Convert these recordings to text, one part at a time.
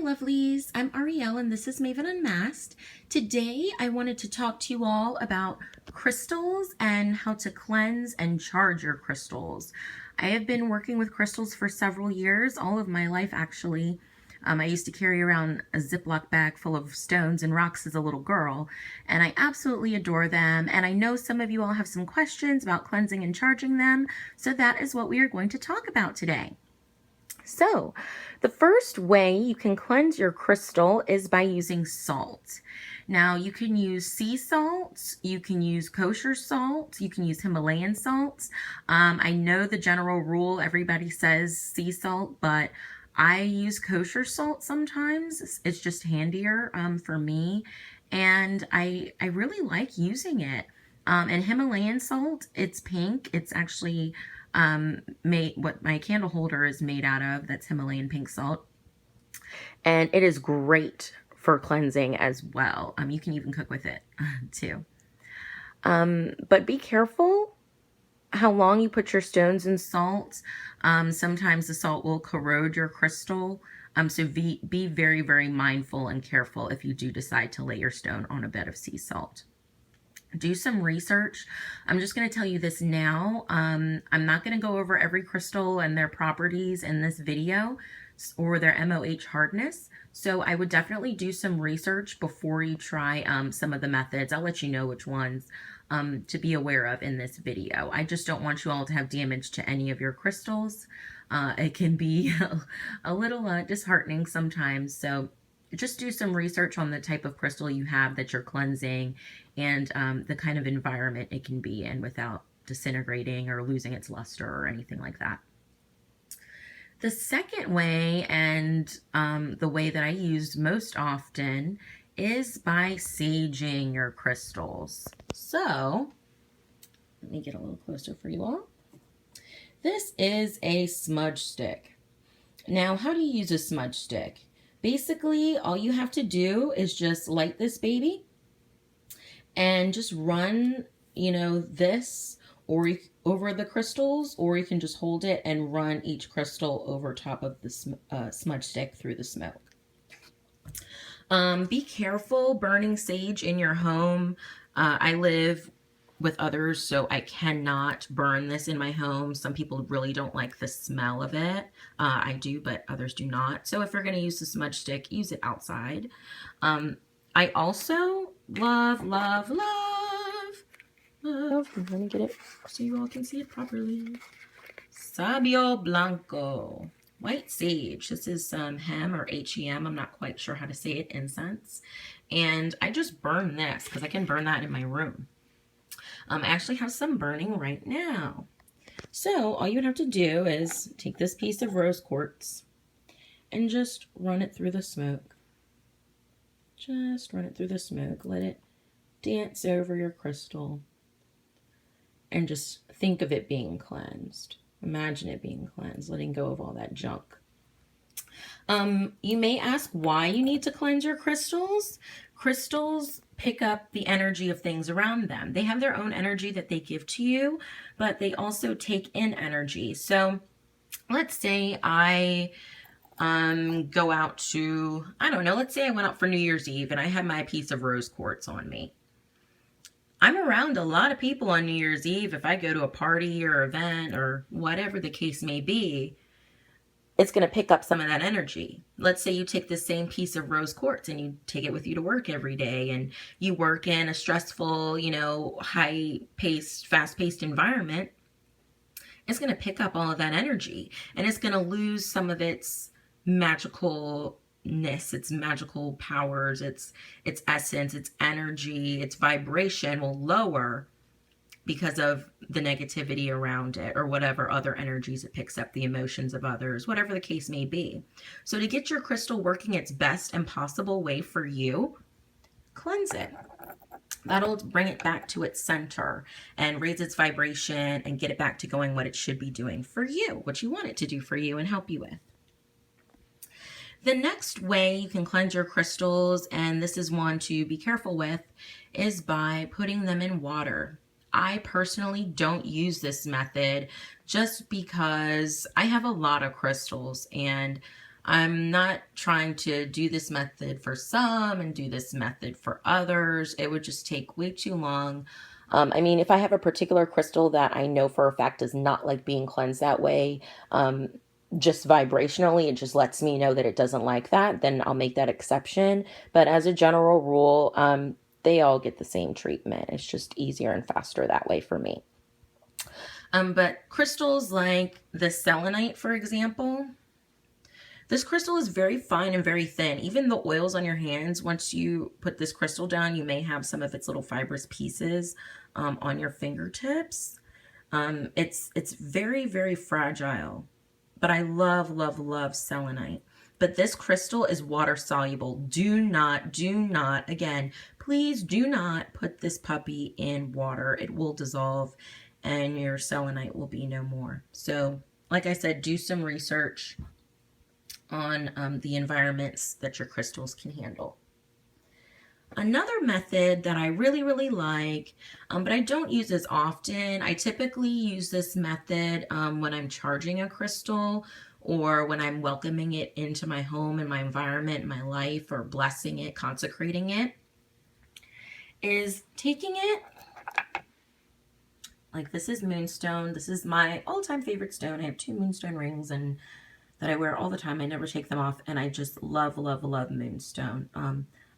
lovelies, I'm Ariel and this is Maven Unmasked. Today I wanted to talk to you all about crystals and how to cleanse and charge your crystals. I have been working with crystals for several years, all of my life actually. I used to carry around a Ziploc bag full of stones and rocks as a little girl, and I absolutely adore them. And I know some of you all have some questions about cleansing and charging them, so that is what we are going to talk about today. So, the first way you can cleanse your crystal is by using salt. Now, you can use sea salt, you can use kosher salt, you can use Himalayan salts. I know the general rule, everybody says sea salt, but I use kosher salt sometimes. It's just handier for me, and I really like using it. And Himalayan salt, it's pink. It's actually made, what my candle holder is made out of, that's Himalayan pink salt, and it is great for cleansing as well. You can even cook with it too. But be careful how long you put your stones in salt. Sometimes the salt will corrode your crystal, so be very, very mindful and careful if you do decide to lay your stone on a bed of sea salt. Do some research. I'm just going to tell you this now. I'm not going to go over every crystal and their properties in this video or their MOH hardness. So I would definitely do some research before you try some of the methods. I'll let you know which ones to be aware of in this video. I just don't want you all to have damage to any of your crystals. It can be a little disheartening sometimes. So just do some research on the type of crystal you have that you're cleansing and the kind of environment it can be in without disintegrating or losing its luster or anything like that. The second way, and the way that I use most often, is by saging your crystals. So let me get a little closer for you all. This is a smudge stick. Now, how do you use a smudge stick? Basically, all you have to do is just light this baby and just run, this or over the crystals, or you can just hold it and run each crystal over top of the smudge stick through the smoke. Be careful burning sage in your home. I live with others, so I cannot burn this in my home. Some people really don't like the smell of it. I do, but others do not. So if you're going to use the smudge stick, use it outside. I also love, let me get it so you all can see it properly. Sabio Blanco, white sage. This is some hem or HEM. I'm not quite sure how to say it, incense. And I just burn this because I can burn that in my room. I actually have some burning right now. So all you would have to do is take this piece of rose quartz and just run it through the smoke. Just run it through the smoke. Let it dance over your crystal. And just think of it being cleansed. Imagine it being cleansed, letting go of all that junk. You may ask why you need to cleanse your crystals. Crystals pick up the energy of things around them. They have their own energy that they give to you, but they also take in energy. So let's say I go out to, I don't know, let's say I went out for New Year's Eve and I had my piece of rose quartz on me. I'm around a lot of people on New Year's Eve. If I go to a party or event or whatever the case may be, it's going to pick up some of that energy. Let's say you take the same piece of rose quartz and you take it with you to work every day, and you work in a stressful, high-paced, fast-paced environment. It's going to pick up all of that energy, and it's going to lose some of its magicalness, its magical powers, its essence, its energy, its vibration will lower because of the negativity around it or whatever other energies it picks up, the emotions of others, whatever the case may be. So to get your crystal working its best and possible way for you, cleanse it. That'll bring it back to its center and raise its vibration and get it back to going what it should be doing for you, what you want it to do for you and help you with. The next way you can cleanse your crystals, and this is one to be careful with, is by putting them in water. I personally don't use this method just because I have a lot of crystals, and I'm not trying to do this method for some and do this method for others. It would just take way too long. I mean, if I have a particular crystal that I know for a fact does not like being cleansed that way, just vibrationally, it just lets me know that it doesn't like that, then I'll make that exception. But as a general rule, they all get the same treatment. It's just easier and faster that way for me. But crystals like the selenite, for example, this crystal is very fine and very thin. Even the oils on your hands, once you put this crystal down, you may have some of its little fibrous pieces on your fingertips. It's very, very fragile, but I love, love, love selenite. But this crystal is water soluble. Do not, again, please do not put this puppy in water. It will dissolve and your selenite will be no more. So, like I said, do some research on the environments that your crystals can handle. Another method that I really, really like, but I don't use as often, I typically use this method when I'm charging a crystal or when I'm welcoming it into my home and my environment, my life, or blessing it, consecrating it, is taking it, like this is moonstone. This is my all-time favorite stone. I have 2 moonstone rings and that I wear all the time. I never take them off, and I just love, love, love moonstone.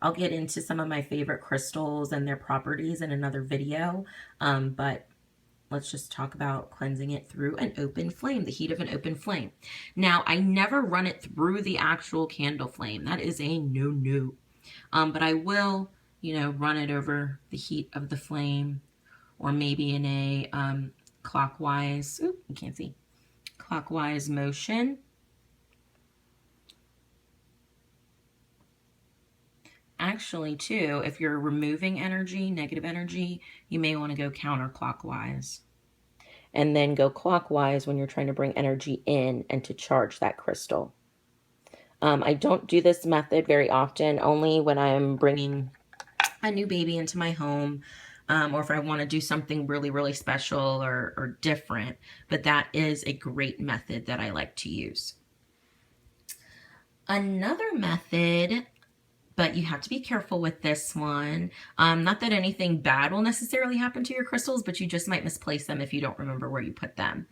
I'll get into some of my favorite crystals and their properties in another video, but let's just talk about cleansing it through an open flame, the heat of an open flame. Now, I never run it through the actual candle flame. That is a no-no. But I will, run it over the heat of the flame, or maybe in a clockwise, you can't see, clockwise motion. Actually, too, if you're removing energy, negative energy, you may want to go counterclockwise. And then go clockwise when you're trying to bring energy in and to charge that crystal. I don't do this method very often, only when I'm bringing a new baby into my home, or if I want to do something really, really special or different. But that is a great method that I like to use. Another method, but you have to be careful with this one. Not that anything bad will necessarily happen to your crystals, but you just might misplace them if you don't remember where you put them.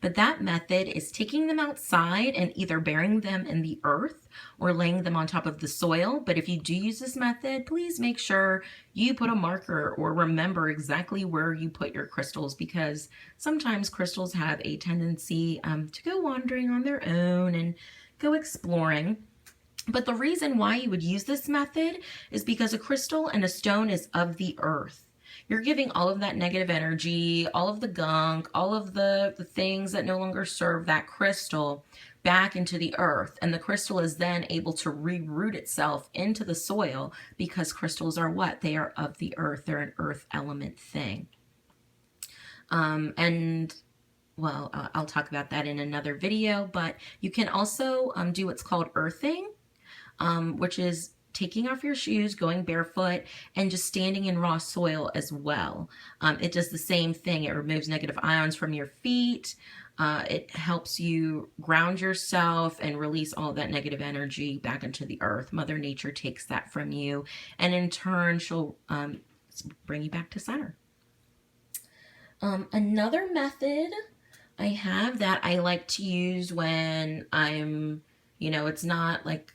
But that method is taking them outside and either burying them in the earth or laying them on top of the soil. But if you do use this method, please make sure you put a marker or remember exactly where you put your crystals, because sometimes crystals have a tendency to go wandering on their own and go exploring. But the reason why you would use this method is because a crystal and a stone is of the earth. You're giving all of that negative energy, all of the gunk, all of the things that no longer serve that crystal back into the earth. And the crystal is then able to reroot itself into the soil, because crystals are what? They are of the earth. They're an earth element thing. Well, I'll talk about that in another video, but you can also do what's called earthing, which is taking off your shoes, going barefoot, and just standing in raw soil as well. It does the same thing. It removes negative ions from your feet. It helps you ground yourself and release all that negative energy back into the earth. Mother Nature takes that from you, and in turn, she'll bring you back to center. Another method I have that I like to use when I'm, it's not like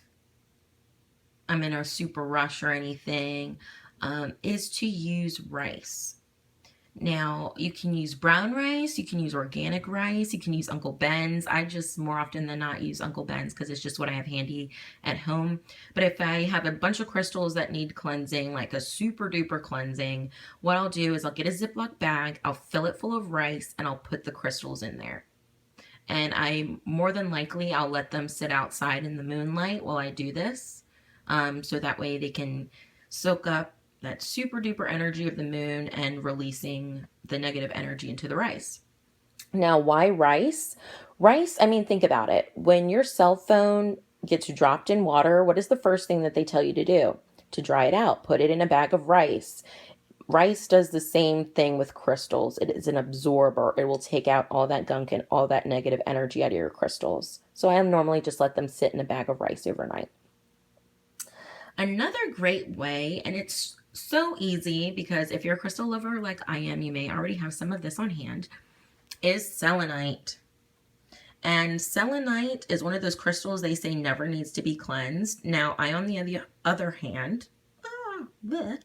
I'm in a super rush or anything, is to use rice. Now, you can use brown rice, you can use organic rice, you can use Uncle Ben's. I just more often than not use Uncle Ben's because it's just what I have handy at home. But if I have a bunch of crystals that need cleansing, like a super duper cleansing, what I'll do is I'll get a Ziploc bag, I'll fill it full of rice, and I'll put the crystals in there. And more than likely, I'll let them sit outside in the moonlight while I do this. So that way they can soak up that super duper energy of the moon and releasing the negative energy into the rice. Now, why rice? Rice, I mean, think about it. When your cell phone gets dropped in water, what is the first thing that they tell you to do? To dry it out. Put it in a bag of rice. Rice does the same thing with crystals. It is an absorber. It will take out all that gunk and all that negative energy out of your crystals. So I normally just let them sit in a bag of rice overnight. Another great way, and it's so easy because if you're a crystal lover like I am, you may already have some of this on hand, is selenite. And selenite is one of those crystals they say never needs to be cleansed. Now, I, on the other hand,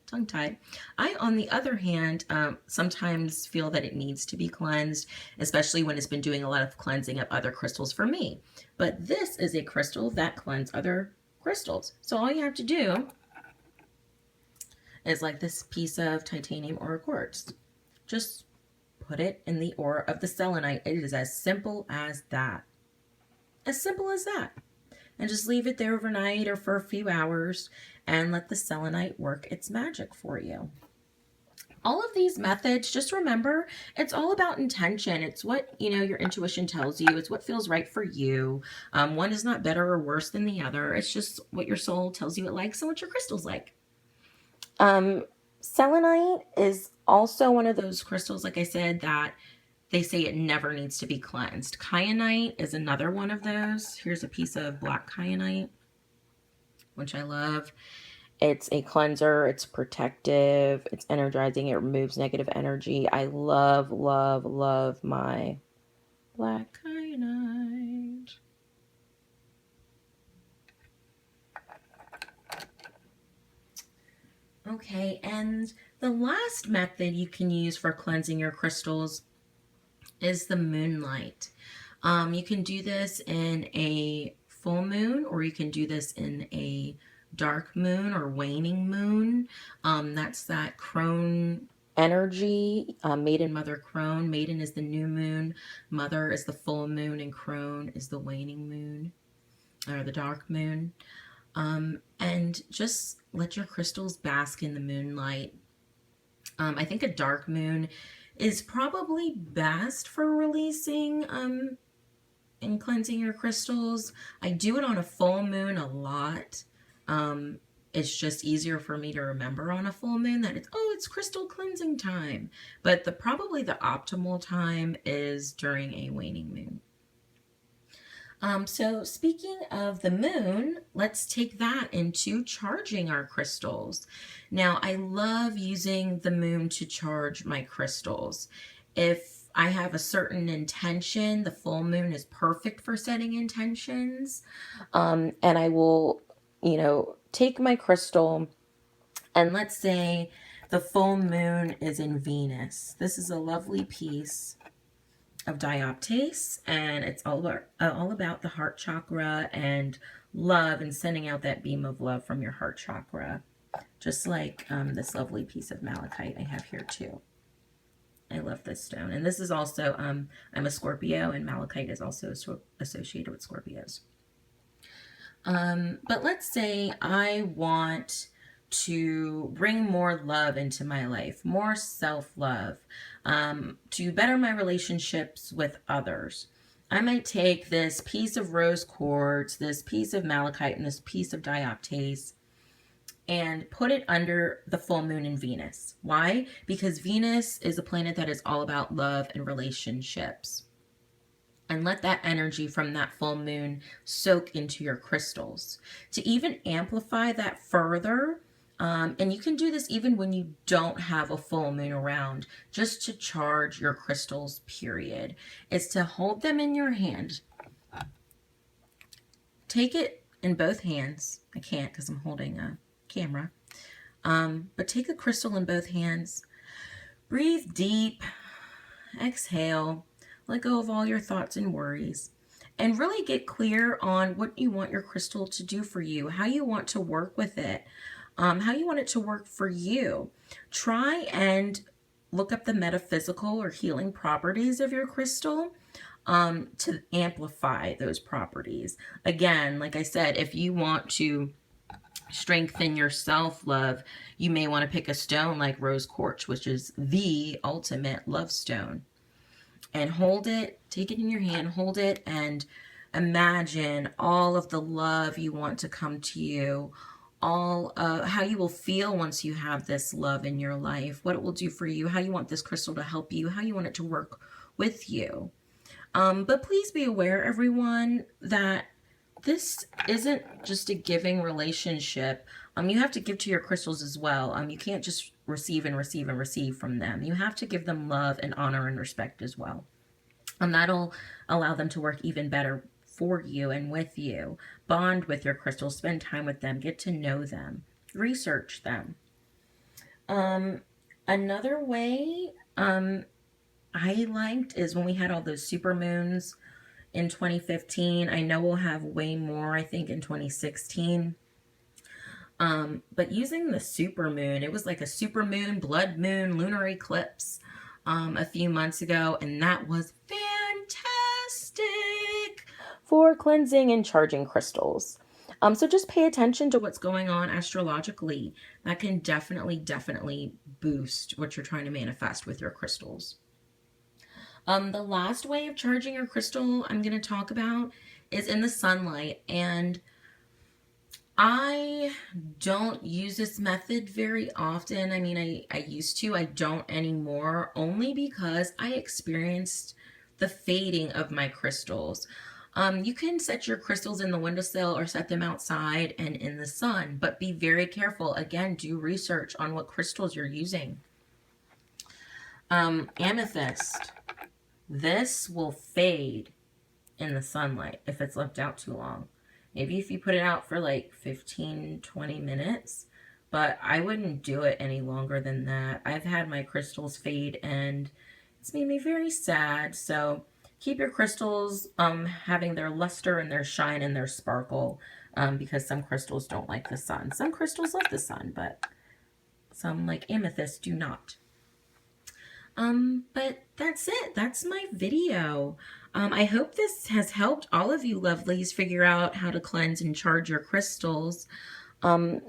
tongue-tied. I, on the other hand, sometimes feel that it needs to be cleansed, especially when it's been doing a lot of cleansing of other crystals for me. But this is a crystal that cleanses other crystals. So all you have to do is, like this piece of titanium or quartz, just put it in the aura of the selenite. It is as simple as that. As simple as that. And just leave it there overnight or for a few hours and let the selenite work its magic for you. All of these methods, just remember, it's all about intention. It's what, your intuition tells you. It's what feels right for you. One is not better or worse than the other. It's just what your soul tells you it likes and what your crystals like. Selenite is also one of those crystals, like I said, that they say it never needs to be cleansed. Kyanite is another one of those. Here's a piece of black kyanite, which I love. It's a cleanser. It's protective. It's energizing. It removes negative energy. I love, love, love my black kyanite. Okay, and the last method you can use for cleansing your crystals is the moonlight. You can do this in a full moon, or you can do this in a dark moon or waning moon. That's that crone energy, maiden, mother, crone. Maiden is the new moon, mother is the full moon, and crone is the waning moon or the dark moon. And just let your crystals bask in the moonlight. I think a dark moon is probably best for releasing and cleansing your crystals. I do it on a full moon a lot. It's just easier for me to remember on a full moon that it's crystal cleansing time. But probably the optimal time is during a waning moon. So speaking of the moon, let's take that into charging our crystals. Now, I love using the moon to charge my crystals. If I have a certain intention, the full moon is perfect for setting intentions. And I will, take my crystal, and let's say the full moon is in Venus. This is a lovely piece of dioptase, and it's all about the heart chakra and love, and sending out that beam of love from your heart chakra, just like this lovely piece of malachite I have here too. I love this stone, and this is also I'm a Scorpio, and malachite is also associated with Scorpios. But let's say I want to bring more love into my life, more self-love, to better my relationships with others. I might take this piece of rose quartz, this piece of malachite, and this piece of dioptase and put it under the full moon in Venus. Why? Because Venus is a planet that is all about love and relationships. And let that energy from that full moon soak into your crystals. To even amplify that further, and you can do this even when you don't have a full moon around, just to charge your crystals, period, is to hold them in your hand. Take it in both hands. I can't because I'm holding a camera. But take the crystal in both hands. Breathe deep. Exhale. Let go of all your thoughts and worries. And really get clear on what you want your crystal to do for you, how you want to work with it, how you want it to work for you. Try and look up the metaphysical or healing properties of your crystal to amplify those properties. Again, like I said, if you want to strengthen your self-love, you may want to pick a stone like rose quartz, which is the ultimate love stone. And hold it, take it in your hand, hold it, and imagine all of the love you want to come to you, all how you will feel once you have this love in your life, what it will do for you, how you want this crystal to help you, how you want it to work with you. But please be aware, everyone, that this isn't just a giving relationship. You have to give to your crystals as well. You can't just receive and receive and receive from them. You have to give them love and honor and respect as well. That'll allow them to work even better for you and with you. Bond with your crystals, spend time with them, get to know them, research them. Another way I liked is when we had all those super moons in 2015. I know we'll have way more, I think, in 2016. But using the super moon, it was like a super moon, blood moon, lunar eclipse a few months ago, and that was fantastic for cleansing and charging crystals. So just pay attention to what's going on astrologically. That can definitely boost what you're trying to manifest with your crystals. The last way of charging your crystal I'm going to talk about is in the sunlight. And I don't use this method very often. I mean, I used to. I don't anymore, only because I experienced the fading of my crystals. You can set your crystals in the windowsill or set them outside and in the sun, but be very careful. Again, do research on what crystals you're using. Amethyst. This will fade in the sunlight if it's left out too long. Maybe if you put it out for like 15-20 minutes, but I wouldn't do it any longer than that. I've had my crystals fade and it's made me very sad. So keep your crystals having their luster and their shine and their sparkle, because some crystals don't like the sun. Some crystals love the sun, but some, like amethyst, do not. But that's it. That's my video. I hope this has helped all of you lovelies figure out how to cleanse and charge your crystals.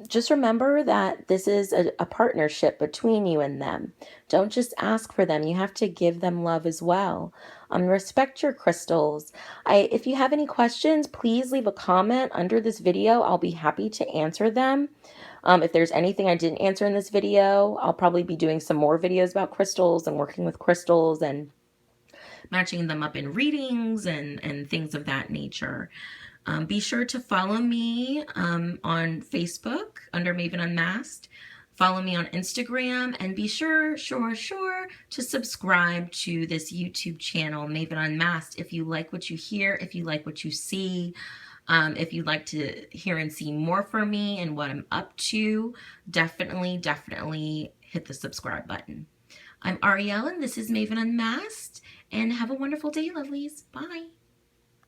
Just remember that this is a partnership between you and them. Don't just ask for them. You have to give them love as well. Respect your crystals. If you have any questions, please leave a comment under this video. I'll be happy to answer them. If there's anything I didn't answer in this video, I'll probably be doing some more videos about crystals and working with crystals and matching them up in readings and things of that nature. Be sure to follow me on Facebook under Maven Unmasked. Follow me on Instagram, and be sure to subscribe to this YouTube channel, Maven Unmasked, if you like what you hear, if you like what you see. If you'd like to hear and see more from me and what I'm up to, definitely hit the subscribe button. I'm Ariel, and this is Maven Unmasked, and have a wonderful day, lovelies. Bye.